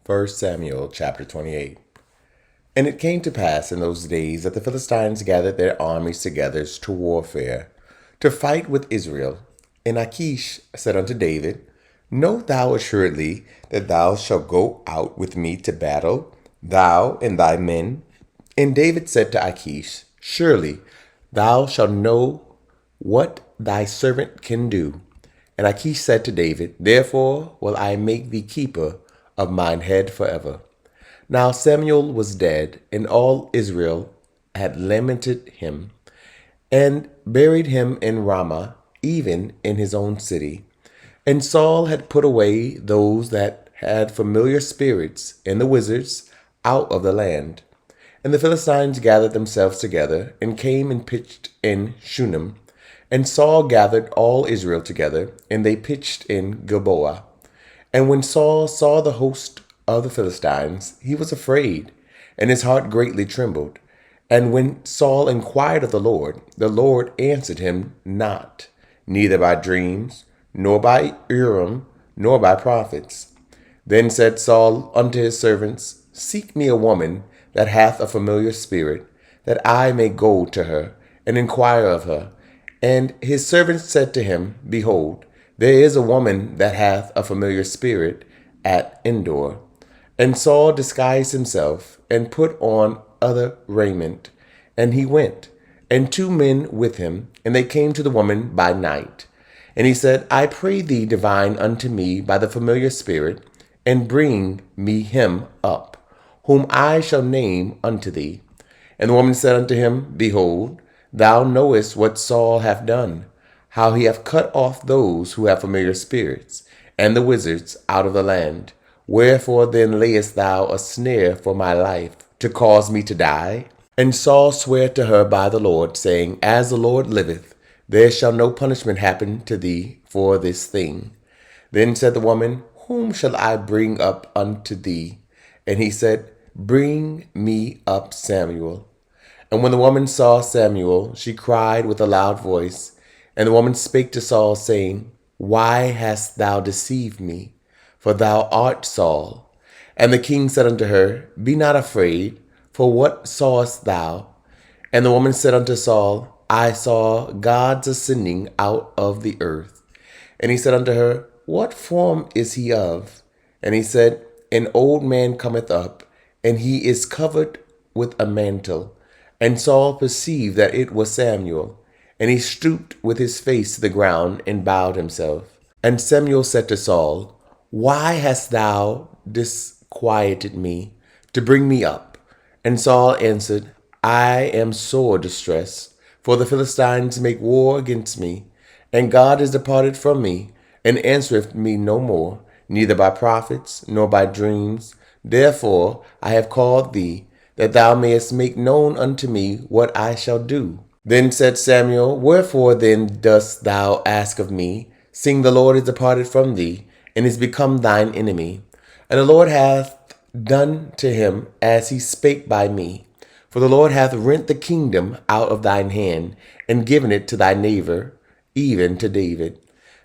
1 Samuel chapter 28. And it came to pass in those days that the Philistines gathered their armies together to warfare, to fight with Israel. And Achish said unto David, Know thou assuredly that thou shalt go out with me to battle, thou and thy men? And David said to Achish, Surely thou shalt know what thy servant can do. And Achish said to David, Therefore will I make thee keeper of mine head forever. Now Samuel was dead, and all Israel had lamented him, and buried him in Ramah, even in his own city. And Saul had put away those that had familiar spirits and the wizards out of the land. And the Philistines gathered themselves together, and came and pitched in Shunem. And Saul gathered all Israel together, and they pitched in Gilboa. And when Saul saw the host of the Philistines, he was afraid, and his heart greatly trembled. And when Saul inquired of the Lord answered him not, neither by dreams, nor by Urim, nor by prophets. Then said Saul unto his servants, Seek me a woman that hath a familiar spirit, that I may go to her, and inquire of her. And his servants said to him, Behold, there is a woman that hath a familiar spirit at Endor. And Saul disguised himself, and put on other raiment. And he went, and 2 men with him, and they came to the woman by night. And he said, I pray thee divine unto me by the familiar spirit, and bring me him up, whom I shall name unto thee. And the woman said unto him, Behold, thou knowest what Saul hath done, how he hath cut off those who have familiar spirits, and the wizards out of the land. Wherefore then layest thou a snare for my life, to cause me to die? And Saul sware to her by the Lord, saying, As the Lord liveth, there shall no punishment happen to thee for this thing. Then said the woman, Whom shall I bring up unto thee? And he said, Bring me up Samuel. And when the woman saw Samuel, she cried with a loud voice. And the woman spake to Saul, saying, Why hast thou deceived me? For thou art Saul. And the king said unto her, Be not afraid, for what sawest thou? And the woman said unto Saul, I saw gods ascending out of the earth. And he said unto her, What form is he of? And he said, An old man cometh up, and he is covered with a mantle. And Saul perceived that it was Samuel, and he stooped with his face to the ground and bowed himself. And Samuel said to Saul, Why hast thou disquieted me to bring me up? And Saul answered, I am sore distressed, for the Philistines make war against me, and God is departed from me, and answereth me no more, neither by prophets, nor by dreams. Therefore I have called thee, that thou mayest make known unto me what I shall do. Then said Samuel, Wherefore then dost thou ask of me, seeing the Lord is departed from thee, and is become thine enemy? And the Lord hath done to him as he spake by me. For the Lord hath rent the kingdom out of thine hand, and given it to thy neighbor, even to David,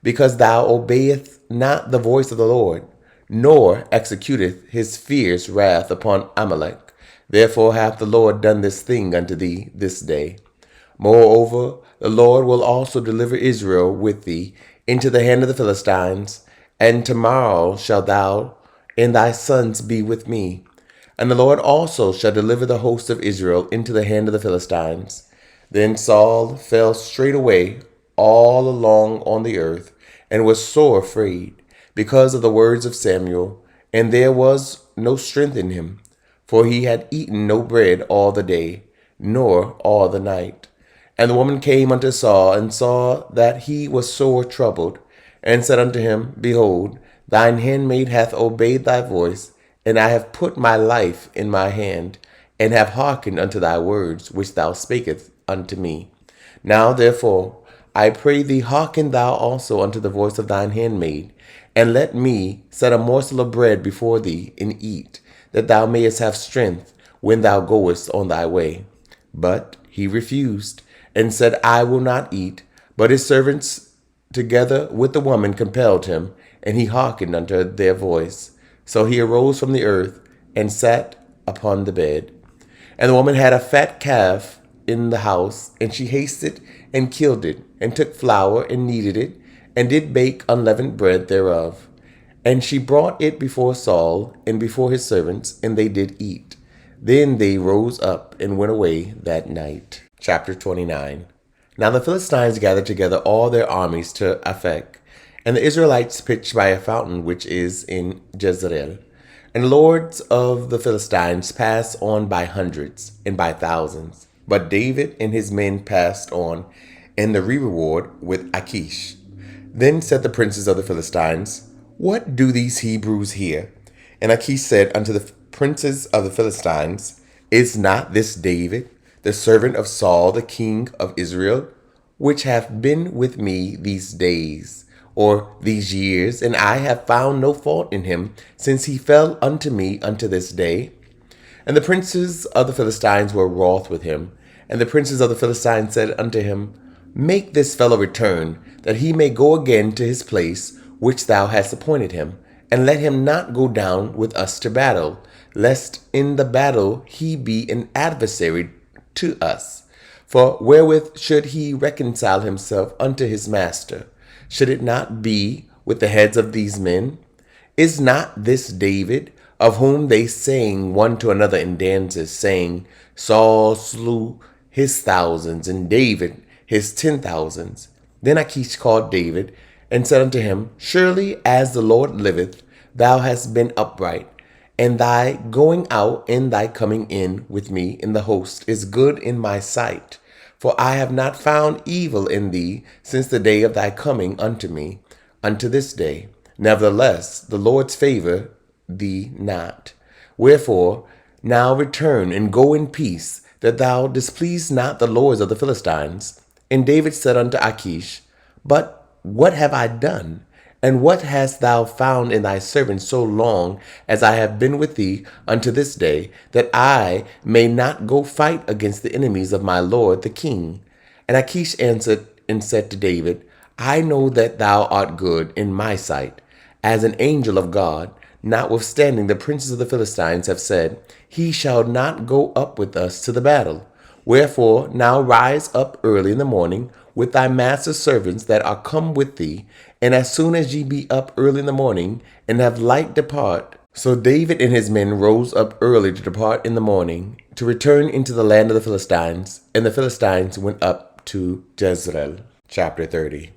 because thou obeyest not the voice of the Lord, nor executeth his fierce wrath upon Amalek. Therefore hath the Lord done this thing unto thee this day. Moreover, the Lord will also deliver Israel with thee into the hand of the Philistines, and tomorrow shalt thou and thy sons be with me. And the Lord also shall deliver the host of Israel into the hand of the Philistines. Then Saul fell straightway all along on the earth, and was sore afraid, because of the words of Samuel, and there was no strength in him. For he had eaten no bread all the day, nor all the night. And the woman came unto Saul, and saw that he was sore troubled, and said unto him, Behold, thine handmaid hath obeyed thy voice, and I have put my life in my hand, and have hearkened unto thy words, which thou spakest unto me. Now therefore, I pray thee, hearken thou also unto the voice of thine handmaid, and let me set a morsel of bread before thee, and eat, that thou mayest have strength when thou goest on thy way. But he refused, and said, I will not eat. But his servants together with the woman compelled him, and he hearkened unto their voice. So he arose from the earth and sat upon the bed. And the woman had a fat calf in the house, and she hasted and killed it, and took flour and kneaded it, and did bake unleavened bread thereof. And she brought it before Saul and before his servants, and they did eat. Then they rose up and went away that night. Chapter 29. Now the Philistines gathered together all their armies to Aphek, and the Israelites pitched by a fountain which is in Jezreel. And lords of the Philistines passed on by hundreds and by thousands. But David and his men passed on in the reward with Achish. Then said the princes of the Philistines, What do these Hebrews here? And Achish said unto the princes of the Philistines, Is not this David, the servant of Saul the king of Israel, which hath been with me these days, or these years, and I have found no fault in him, since he fell unto me unto this day? And the princes of the Philistines were wroth with him. And the princes of the Philistines said unto him, Make this fellow return, that he may go again to his place which thou hast appointed him, and let him not go down with us to battle, lest in the battle he be an adversary to us. For wherewith should he reconcile himself unto his master? Should it not be with the heads of these men? Is not this David, of whom they sang one to another in dances, saying, Saul slew his thousands, and David his 10,000s? Then Achish called David, and said unto him, Surely as the Lord liveth, thou hast been upright, and thy going out and thy coming in with me in the host is good in my sight. For I have not found evil in thee since the day of thy coming unto me, unto this day. Nevertheless, the Lord's favor thee not. Wherefore, now return and go in peace, that thou displease not the lords of the Philistines. And David said unto Achish, But what have I done? And what hast thou found in thy servant so long as I have been with thee unto this day, that I may not go fight against the enemies of my lord the king? And Achish answered and said to David, I know that thou art good in my sight, as an angel of God. Notwithstanding, the princes of the Philistines have said, He shall not go up with us to the battle. Wherefore now rise up early in the morning with thy master's servants that are come with thee, and as soon as ye be up early in the morning, and have light, depart. So David and his men rose up early to depart in the morning, to return into the land of the Philistines, and the Philistines went up to Jezreel. Chapter 30.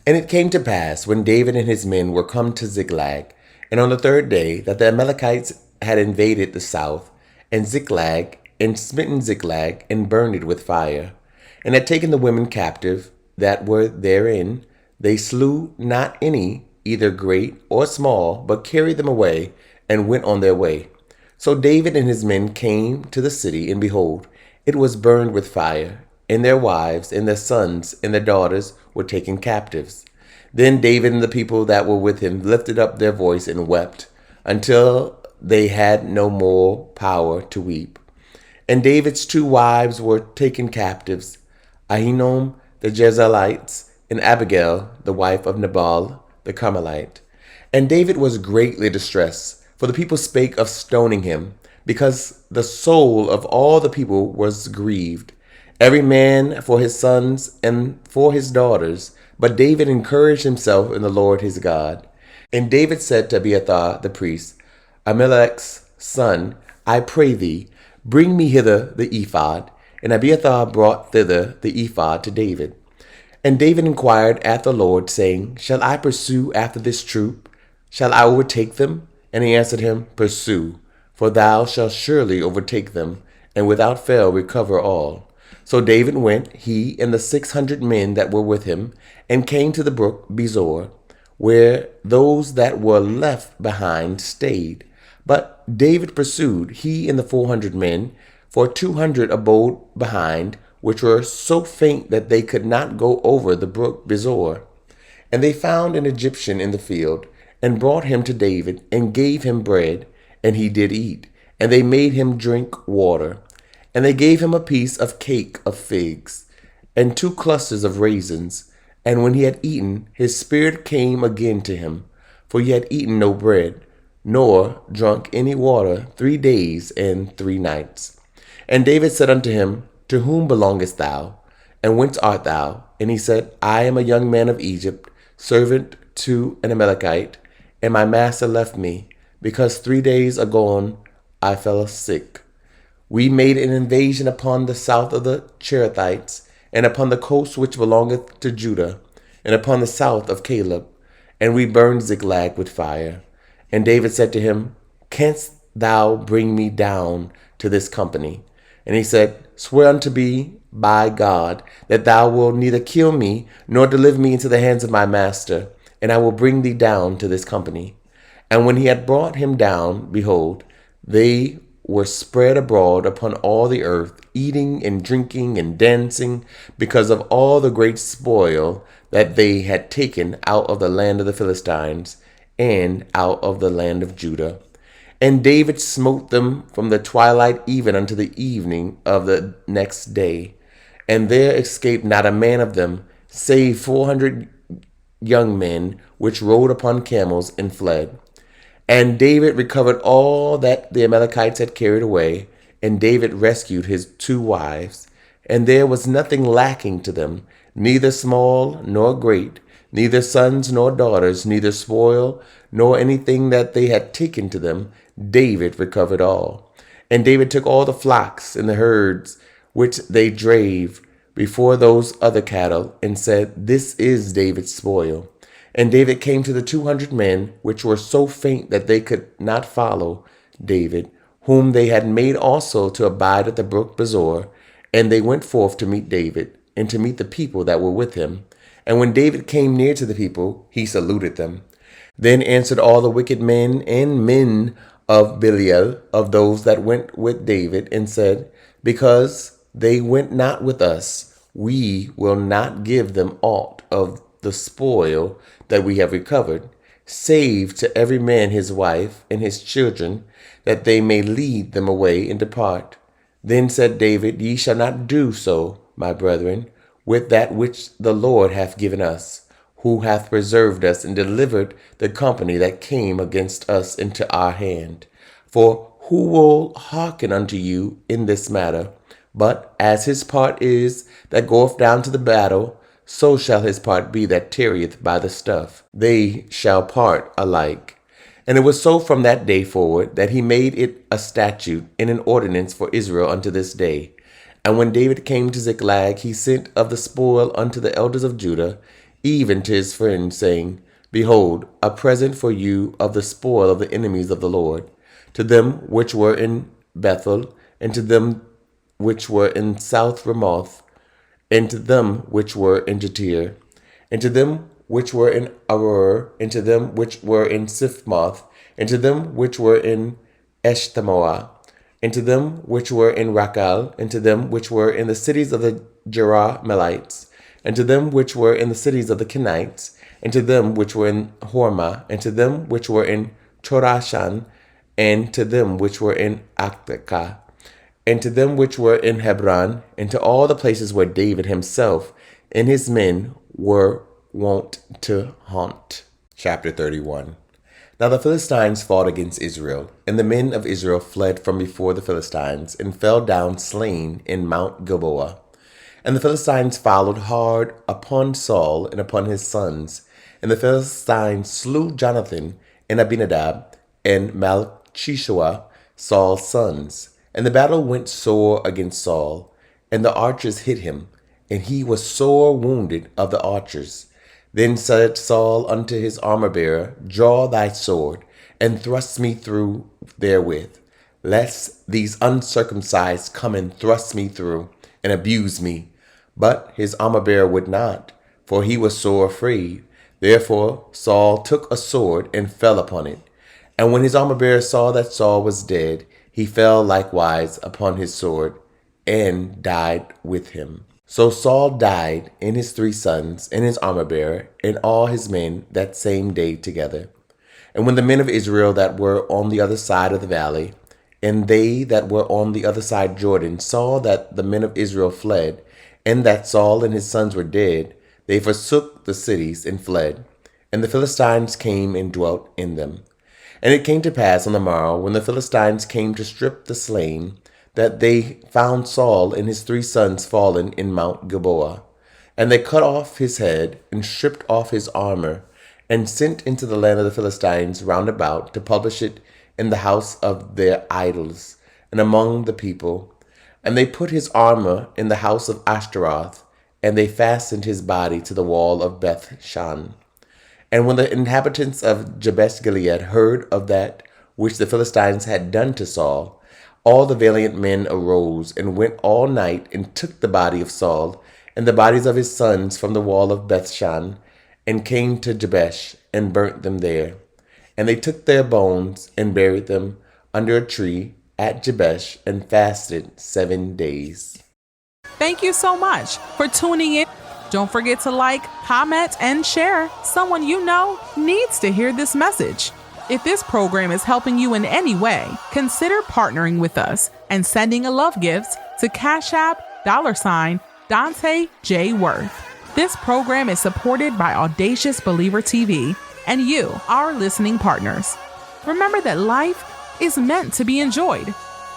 And it came to pass, when David and his men were come to Ziklag, and on the third day, that the Amalekites had invaded the south, and Ziklag, and smitten Ziklag, and burned it with fire, and had taken the women captive that were therein. They slew not any, either great or small, but carried them away, and went on their way. So David and his men came to the city, and behold, it was burned with fire, and their wives, and their sons, and their daughters were taken captives. Then David and the people that were with him lifted up their voice and wept, until they had no more power to weep. And David's 2 wives were taken captives, Ahinoam the Jezreelites, and Abigail, the wife of Nabal the Carmelite. And David was greatly distressed, for the people spake of stoning him, because the soul of all the people was grieved, every man for his sons and for his daughters. But David encouraged himself in the Lord his God. And David said to Abiathar the priest, Ahimelech's son, I pray thee, bring me hither the ephod. And Abiathar brought thither the ephod to David. And David inquired at the Lord, saying, Shall I pursue after this troop? Shall I overtake them? And he answered him, Pursue, for thou shalt surely overtake them, and without fail recover all. So David went, he and the 600 men that were with him, and came to the brook Bezor, where those that were left behind stayed. But David pursued, he and the 400 men, for 200 abode behind, which were so faint that they could not go over the brook Bezor. And they found an Egyptian in the field, and brought him to David, and gave him bread, and he did eat. And they made him drink water. And they gave him a piece of cake of figs, and 2 clusters of raisins. And when he had eaten, his spirit came again to him, for he had eaten no bread, nor drunk any water 3 days and 3 nights. And David said unto him, To whom belongest thou? And whence art thou? And he said, I am a young man of Egypt, servant to an Amalekite, and my master left me, because 3 days agone I fell sick. We made an invasion upon the south of the Cherethites, and upon the coast which belongeth to Judah, and upon the south of Caleb, and we burned Ziklag with fire. And David said to him, Canst thou bring me down to this company? And he said, Swear unto me by God that thou wilt neither kill me nor deliver me into the hands of my master, and I will bring thee down to this company. And when he had brought him down, behold, they were spread abroad upon all the earth, eating and drinking and dancing, because of all the great spoil that they had taken out of the land of the Philistines and out of the land of Judah. And David smote them from the twilight even unto the evening of the next day. And there escaped not a man of them, save 400 young men, which rode upon camels and fled. And David recovered all that the Amalekites had carried away, and David rescued his 2 wives. And there was nothing lacking to them, neither small nor great, neither sons nor daughters, neither spoil, nor anything that they had taken to them. David recovered all. And David took all the flocks and the herds which they drave before those other cattle, and said, This is David's spoil. And David came to the 200 men, which were so faint that they could not follow David, whom they had made also to abide at the brook Bezor. And they went forth to meet David, and to meet the people that were with him. And when David came near to the people, he saluted them. Then answered all the wicked men and men of Belial, of those that went with David, and said, Because they went not with us, we will not give them aught of the spoil that we have recovered, save to every man his wife and his children, that they may lead them away and depart. Then said David, Ye shall not do so, my brethren, with that which the Lord hath given us, who hath preserved us and delivered the company that came against us into our hand. For who will hearken unto you in this matter? But as his part is that goeth down to the battle, so shall his part be that tarrieth by the stuff. They shall part alike. And it was so from that day forward that he made it a statute and an ordinance for Israel unto this day. And when David came to Ziklag, he sent of the spoil unto the elders of Judah, even to his friends, saying, Behold, a present for you of the spoil of the enemies of the Lord, to them which were in Bethel, and to them which were in South Ramoth, and to them which were in Jatir, and to them which were in Arur, and to them which were in Siphmoth, and to them which were in Eshtemoa, and to them which were in Rakal, and to them which were in the cities of the Jerahmeelites, and to them which were in the cities of the Kenites, and to them which were in Hormah, and to them which were in Chorashan, and to them which were in Aktekah, and to them which were in Hebron, and to all the places where David himself and his men were wont to haunt. Chapter 31. Now the Philistines fought against Israel, and the men of Israel fled from before the Philistines, and fell down slain in Mount Gilboa. And the Philistines followed hard upon Saul and upon his sons. And the Philistines slew Jonathan and Abinadab and Malchishua, Saul's sons. And the battle went sore against Saul, and the archers hit him, and he was sore wounded of the archers. Then said Saul unto his armor-bearer, Draw thy sword, and thrust me through therewith, lest these uncircumcised come and thrust me through, and abuse me. But his armor-bearer would not, for he was sore afraid. Therefore Saul took a sword, and fell upon it. And when his armor-bearer saw that Saul was dead, he fell likewise upon his sword, and died with him. So Saul died, and his 3 sons, and his armor-bearer, and all his men that same day together. And when the men of Israel that were on the other side of the valley, and they that were on the other side Jordan, saw that the men of Israel fled, and that Saul and his sons were dead, they forsook the cities and fled. And the Philistines came and dwelt in them. And it came to pass on the morrow, when the Philistines came to strip the slain, that they found Saul and his 3 sons fallen in Mount Gilboa. And they cut off his head, and stripped off his armor, and sent into the land of the Philistines round about to publish it in the house of their idols, and among the people. And they put his armor in the house of Ashtaroth, and they fastened his body to the wall of Beth-shan. And when the inhabitants of Jabesh Gilead heard of that which the Philistines had done to Saul, all the valiant men arose and went all night and took the body of Saul and the bodies of his sons from the wall of Beth-shan, and came to Jabesh and burnt them there. And they took their bones and buried them under a tree at Jabesh and fasted 7 days. Thank you so much for tuning in. Don't forget to like, comment, and share. Someone you know needs to hear this message. If this program is helping you in any way, consider partnering with us and sending a love gift to Cash App $Dante J. Worth. This program is supported by Audacious Believer TV and you, our listening partners. Remember that life is meant to be enjoyed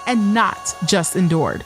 and not just endured.